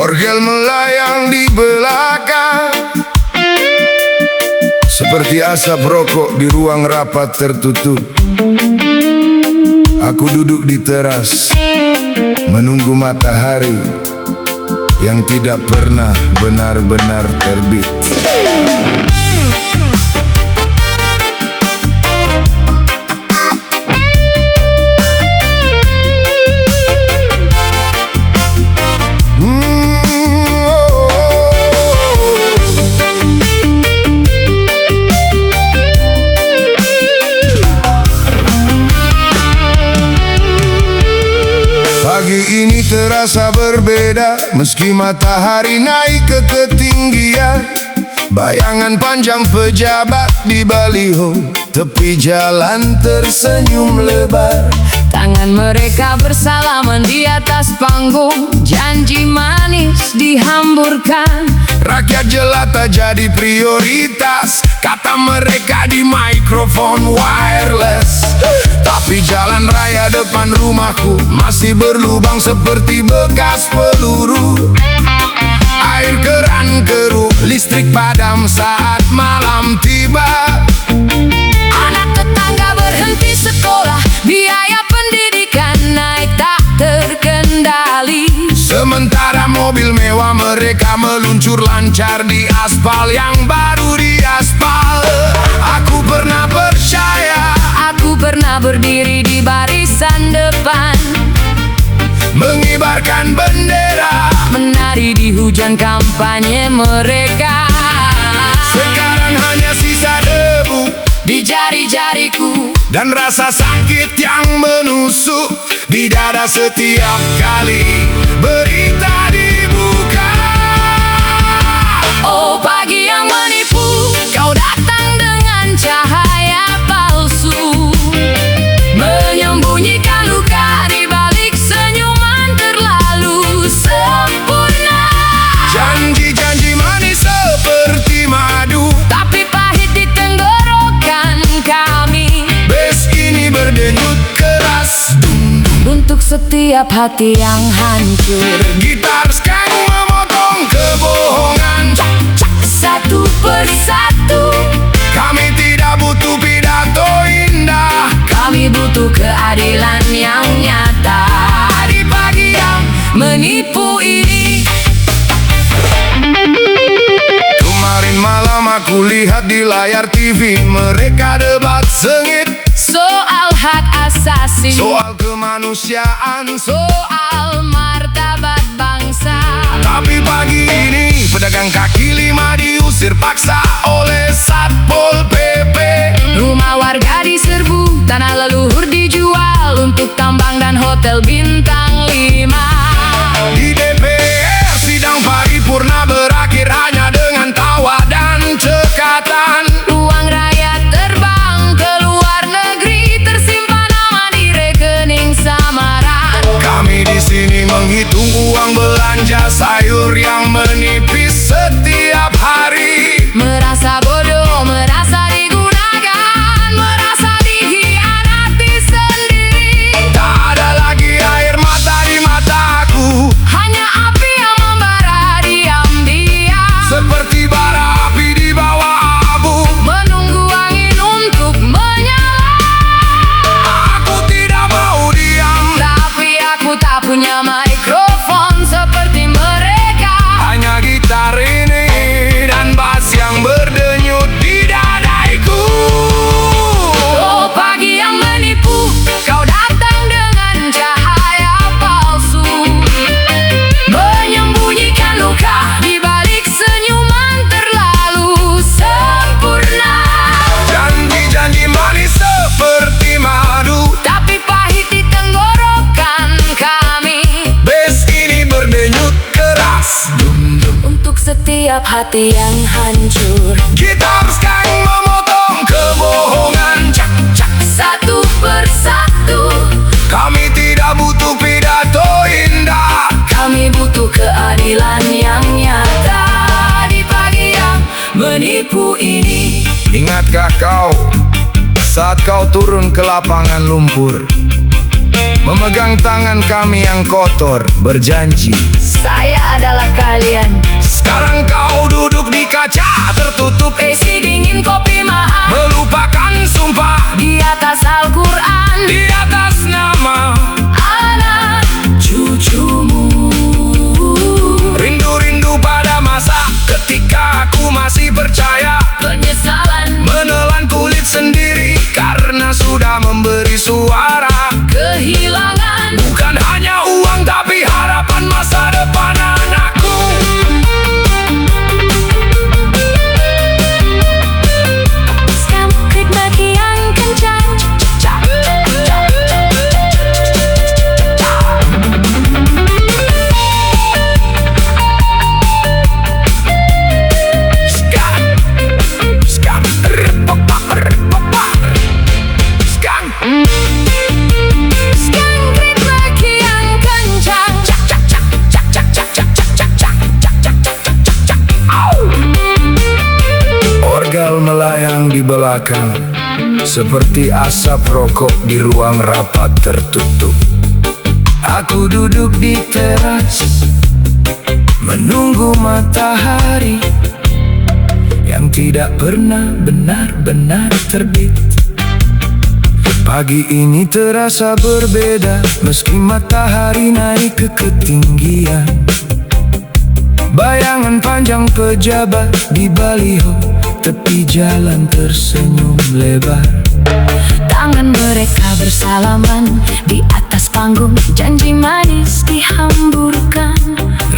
Orgel melayang di belakang, seperti asap rokok di ruang rapat tertutup. Aku duduk di teras, menunggu matahari yang tidak pernah benar-benar terbit. Pagi ini terasa berbeda, meski matahari naik ke ketinggian. Bayangan panjang pejabat di baliho, tepi jalan tersenyum lebar. Tangan mereka bersalaman di atas panggung, janji manis dihamburkan. Rakyat jelata jadi prioritas, kata mereka di mikrofon wireless. Tapi jalan raya depan rumahku masih berlubang seperti bekas peluru. Air keran keruh, listrik padam saat malam tiba. Anak tetangga berhenti sekolah, biaya pendidikan naik tak terkendali. Sementara mobil mewah mereka meluncur lancar di aspal yang baru diaspal. Aku pernah percaya, aku pernah berdiri di barisan depan, mengibarkan bendera, menari di hujan kampanye mereka. Sekarang hanya sisa debu di jari-jariku, dan rasa sakit yang menusuk di dada setiap kali berita dibuka. Oh pagi yang menipu, kau datang dengan cahaya palsu, menyembunyikan luka di balik senyuman terlalu sempurna. Janji-janji manis seperti madu, tapi pahit di tenggorokan kami. bes ini berdenyut keras Untuk setiap hati yang hancur, gitar skeng memotong kebohongan. satu persatu. Kami tidak butuh pidato indah, Kami butuh keadilan yang nyata di pagi yang menipu ini. kemarin malam aku lihat di layar TV mereka debat sengit Soal hak asasi, soal kemanusiaan. soal martabat bangsa. Tapi pagi ini pedagang kaki lima diusir paksa oleh Satpol PP. Rumah warga diserbu, tanah leluhur dijual untuk tambang dan hotel bintang 5. Di DPR sidang paripurna berakhir hanya dengan tawa dan cekatan. Uang rakyat terbang ke luar negeri, tersimpan nama di rekening samaran. Kami di sini menghitung uang belanja sayur yang menipis setiap hari. Merasa bodoh, merasa digunakan, merasa dikhianati sendiri. Tak ada lagi air mata di mataku, Hanya api yang membara diam-diam, seperti bara api di bawah abu. menunggu angin untuk menyala. Aku tidak mau diam, Tapi aku tak punya mikrofon seperti mereka. hanya gitar ini dan bass yang berdenyut di dadaiku. Oh pagi yang menipu, kau datang dengan cahaya palsu, menyembunyikan luka di balik senyuman terlalu sempurna. Janji-janji manis seperti madu, Tapi pahit di tenggorokan kami. bes ini berdenyut keras. Untuk setiap hati yang hancur, Gitar skeng memotong kebohongan. Cak, cak. satu persatu. Kami tidak butuh pidato indah, Kami butuh keadilan yang nyata di pagi yang menipu ini. Ingatkah kau saat kau turun ke lapangan lumpur, memegang tangan kami yang kotor, berjanji Saya adalah kalian. Sekarang kau duduk di kaca tertutup AC dingin, kopi mahal, melupakan sumpah di atas Al-Quran, di atas nama anak cucumu. rindu-rindu pada masa ketika aku masih percaya. Penyesalan Menelan kulit sendiri karena sudah memberi suara. kehilangan, Bukan hanya uang tapi harapan masa depan anakku. scam klik bagi yang kencang. Skang, skang, repopa, repopa. Skang, Scam klik bagi yang kencang. orgal melayang di belakang seperti asap rokok di ruang rapat tertutup. Aku duduk di teras menunggu matahari yang tidak pernah benar-benar terbit. Pagi ini terasa berbeda meski matahari naik ke ketinggian. Bayangan panjang pejabat di baliho tepi jalan tersenyum lebar. Tangan mereka bersalaman di atas panggung, janji manis dihamburkan.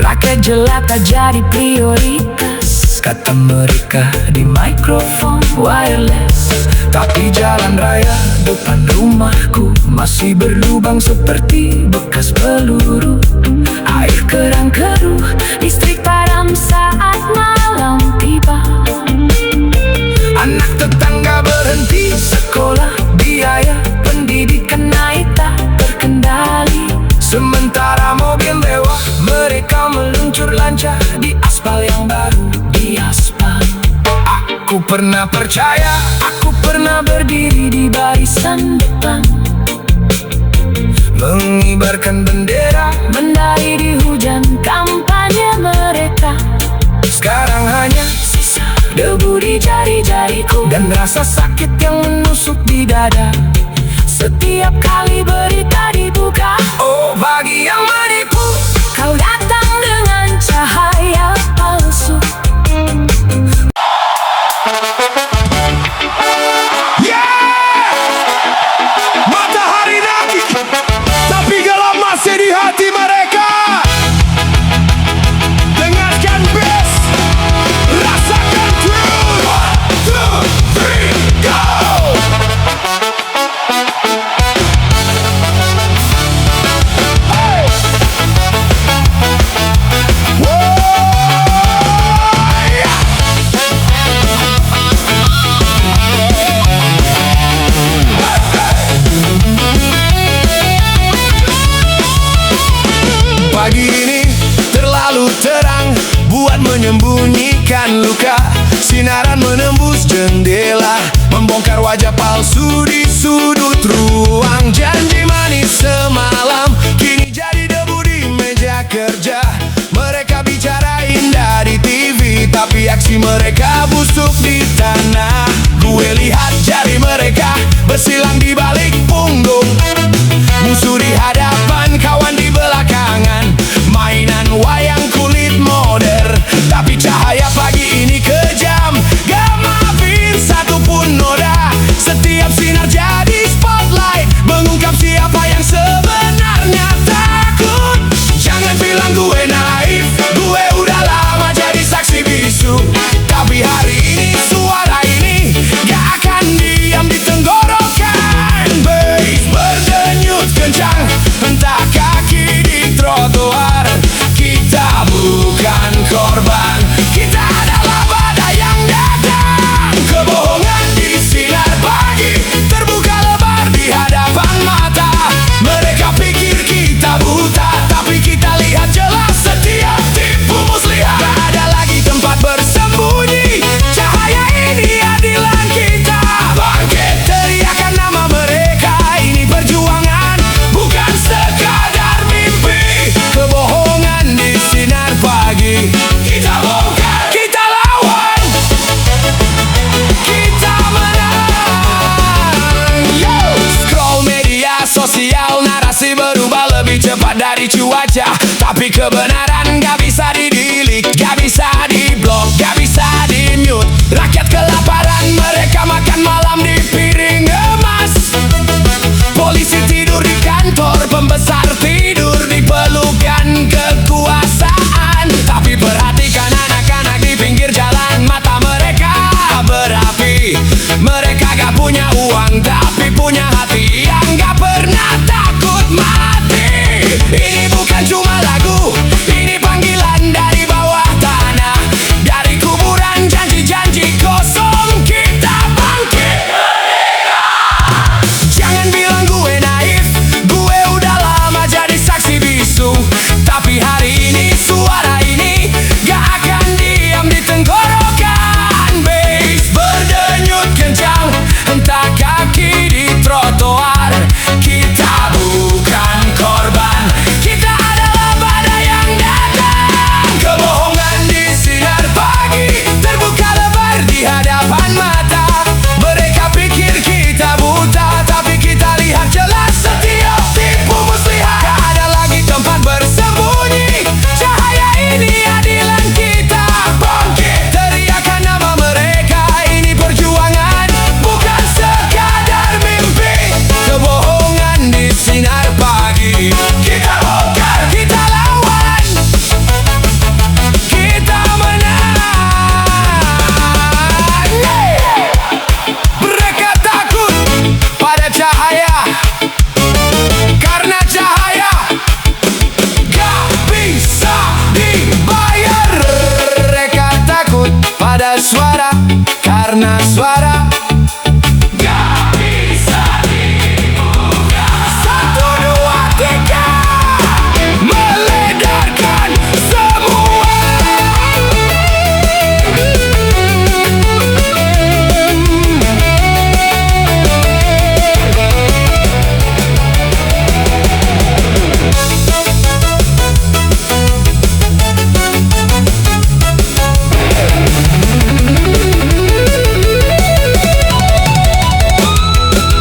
Rakyat jelata jadi prioritas, kata mereka di mikrofon wireless. Tapi jalan raya depan rumahku masih berlubang seperti bekas peluru. Air kerang keruh, listrik padam saat malam tiba. Anak tetangga berhenti sekolah, biaya pendidikan naik tak terkendali. Sementara mobil lewat, mereka meluncur lancar di aspal yang baru, di aspal. Aku pernah percaya, aku pernah berdiri di barisan depan, mengibarkan bendera, Mendai di hujan kampanye mereka. sekarang hanya Sisa debu di jari-jariku dan rasa sakit yang menusuk di dada setiap kali berita dibuka. Oh, bagi yang menipu, kau datang dengan cahaya palsu. matahari naik, tapi gelap masih di hati mereka. Dengarkan bass, rasakan tune. 1, 2, 3, go! Hey! Pagi ini terlalu terang buat menyembunyikan luka. Sinaran menembus jendela, membongkar wajah palsu di sudut ruang. Janji manis semalam kini jadi debu di meja kerja. Mereka bicara indah di TV, tapi aksi mereka busuk di tanah. Gue lihat jari mereka bersilang di balik punggung, musuh di hadapan, kawan di belakangan. Mainan wayang kulit modern, tapi cahaya pagi ini kejam. Gak maafin satupun noda, setiap sinar jadi spotlight, mengungkap siapa yang sebenarnya takut. Jangan bilang gue naif, gue udah lama jadi saksi bisu, tapi hari ini lucu aja, tapi kebenaran gak bisa didilik, gak bisa diblok, gak bisa di-mute. Rakyat kelaparan, mereka makan malam di piring emas. Polisi tidur di kantor, pembesar tidur di pelukan kekuasaan. Tapi perhatikan anak-anak di pinggir jalan, mata mereka berapi. Mereka gak punya uang, tapi punya hati yang gak pernah takut mati. Ini bukan cuma lagu, ini panggilan dari bawah tanah, dari kuburan janji-janji kosong. Kita bangkit merdeka. Jangan bilang gue naif, gue udah lama jadi saksi bisu. Tapi hari ini suara ini gak akan diam di tenggorokan. Bass berdenyut kencang, entah kaki di trotoar. Kita bukan korban, kita adalah badai yang datang. Kebohongan di sinar pagi, terbuka lebar di hadapan mata. Mereka pikir kita buta, tapi kita lihat jelas setiap tipu muslihat. Gak ada lagi tempat bersembunyi, cahaya ini adilan kita. Bangkit, teriakan nama mereka, ini perjuangan, bukan sekadar mimpi. Kebohongan di sinar pagi, kita bongkar, kita lawan, kita menang. Mereka takut pada cahaya, karena cahaya gak bisa dibayar. Mereka takut pada suara, karena suara gak bisa dibuka. 1, 2, 3, meledarkan semua.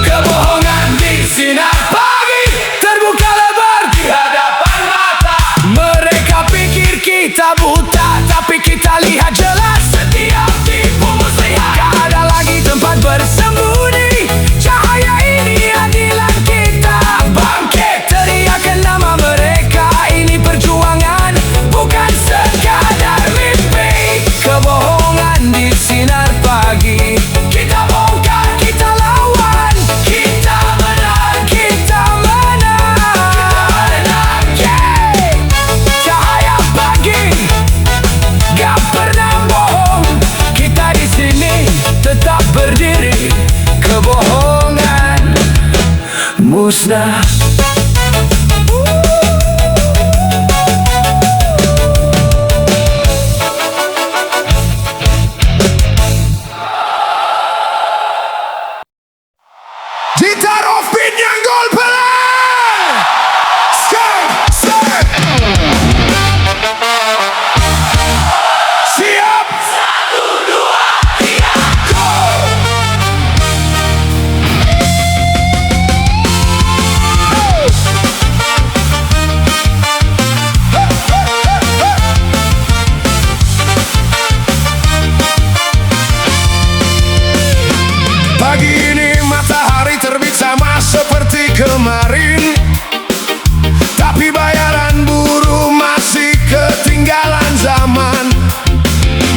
Kebohongan di sinar pagi, terbuka lebar di hadapan mata. Mereka pikir kita buta, tapi kita lihat jelas setiap tipu muslihat. Gak ada lagi tempat bersembunyi, cahaya ini adilan kita. Bangkit, teriakan nama mereka, ini perjuangan, bukan sekadar mimpi. Kebohongan di sinar pagi, kita bongkar, kita lawan, kita menang, kita menang. Yeah. Cahaya pagi gak pernah bohong, kita di sini tetap berdiri. Kebohongan musnah. Gitar offbeat nyanggol pelan. Skr, skr. Siap. 1, 2, 3, go. Pagi ini matahari terbit sama seperti kemarin, tapi bayaran buruh masih ketinggalan zaman.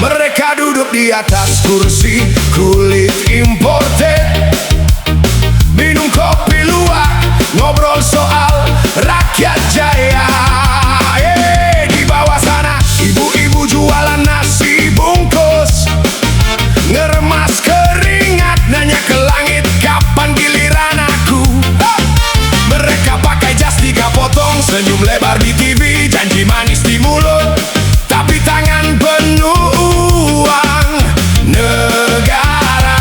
Mereka duduk di atas kursi kulit imported, minum kopi luwak, ngobrol soal rakyat jaya. Di bawah sana ibu-ibu jualan nasi bungkus, ngeremas keringat, nanya ke langit kapan giliran aku. Mereka pakai jas 3 potong, senyum lebar di TV, janji manis di mulut, tapi tangan penuh uang negara.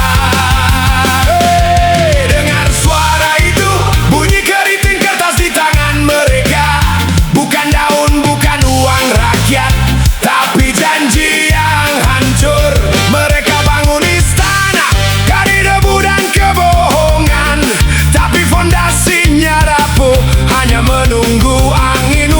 Dengar suara itu, bunyi keriting kertas di tangan mereka. Bukan daun, bukan uang rakyat, tapi janji yang hancur. Mereka bangun istana dari debu dan kebohongan, tapi fondasinya rapuh, hanya menunggu angin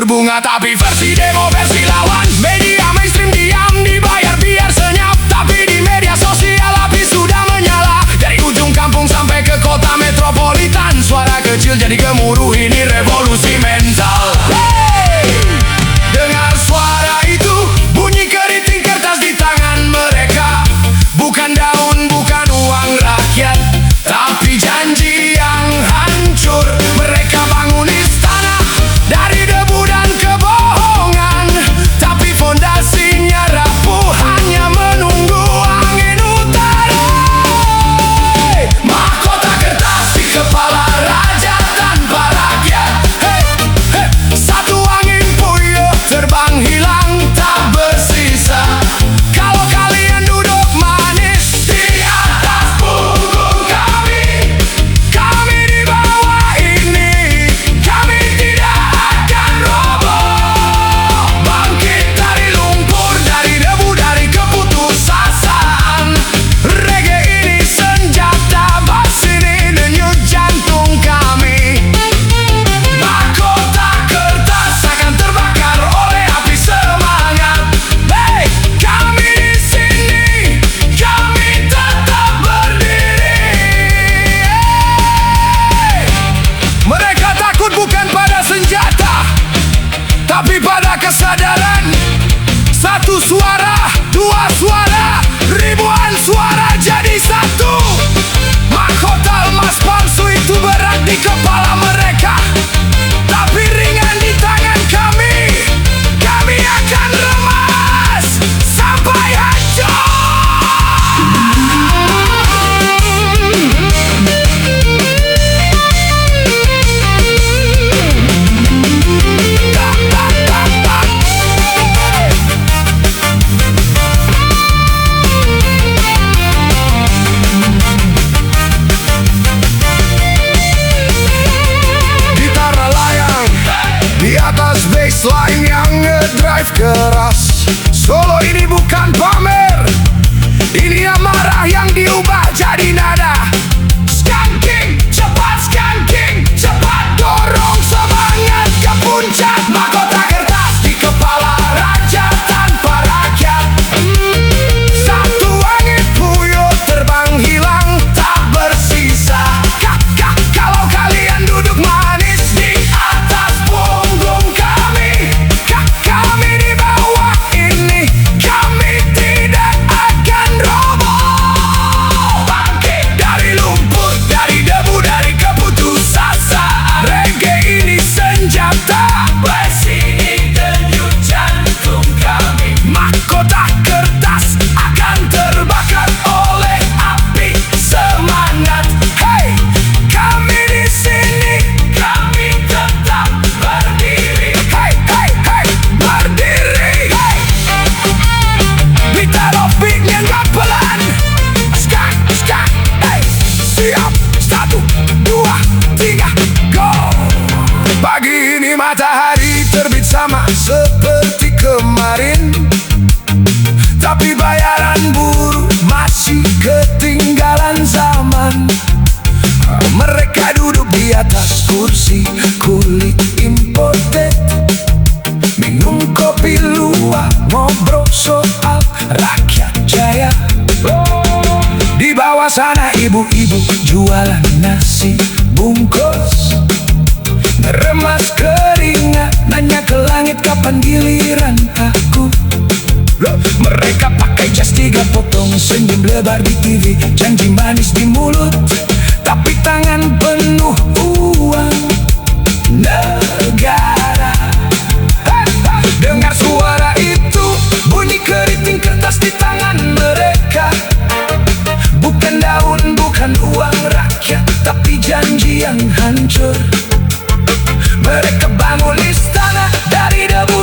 tidur bunga. Tapi versi demo, versi lawan, media mainstream diam, dibayar biar senyap. Tapi di media sosial api sudah menyala. Dari ujung kampung sampai ke kota metropolitan, suara kecil jadi gemuruh, ini revolusi mental. Hey! Dengar suara itu, bunyi keriting kertas di tangan mereka. Bukan daun, bukan uang rakyat, tapi janji yang hancur. Mereka bangun istana dari debu dan kebohongan, tapi fondasinya rapuh, hanya menunggu angin utara. Mahkota kertas di kepala raja tanpa rakyat. Hey, hey. Satu angin puyuh terbang hilang tak bersisa. Kalau kalian duduk manis di atas punggung kami di bawah ini, kami tidak akan roboh. Bangkit dari lumpur, dari debu, dari keputusasaan. Reggae ini senjata, bass ini denyut jantung kami. Mahkota kertas akan terbakar oleh api semangat. Hey, kami di sini, kami tetap berdiri. Hey! Mereka takut bukan pada senjata, tapi pada kesadaran. Satu suara, dua suara, ribuan suara jadi satu. Mahkota emas palsu itu berat di kepala mereka, tapi ringan di tangan kami. Kami akan remas sampai hancur. Tak, tak, tak, tak. Gitar layang di atas bassline yang ngedrive keras. Solo ini bukan pamer, ini amarah yang diubah jadi nada. Skanking, cepat dorong semangat ke puncak. Mahkota kertas di kepala raja tanpa rakyat. Satu angin puyuh terbang hilang tak bersisa. Kalau kalian duduk manis di atas punggung kami di bawah ini, kami tidak akan roboh. Bangkit dari lumpur, dari debu, dari keputusasaan. Reggae ini senjata, bass ini denyut jantung kami. Mahkota kertas akan terbakar oleh api semangat. Hey, kami di sini, kami tetap berdiri. Hey, hey, hey, berdiri. Hey, Bita Rofiqnya nggak pelan. Skak, skak, hey, siap. 1, 2, 3, go. Pagi ini matahari terbit sama seperti kemarin, tapi bayaran buruh masih ketinggalan zaman. Mereka duduk di atas kursi kulit imported, minum kopi luwak, ngobrol soal rakyat jaya. Di bawah sana ibu-ibu jualan nasi bungkus, ngeremas keringat, nanya ke langit kapan giliran aku. Mereka pakai jas 3 potong, senyum lebar di TV, janji manis di mulut, tapi tangan penuh uang negara. Dengar suara itu, bunyi keriting kertas di tangan mereka. Bukan daun, bukan uang rakyat, tapi janji yang hancur. Mereka bangun istana dari debu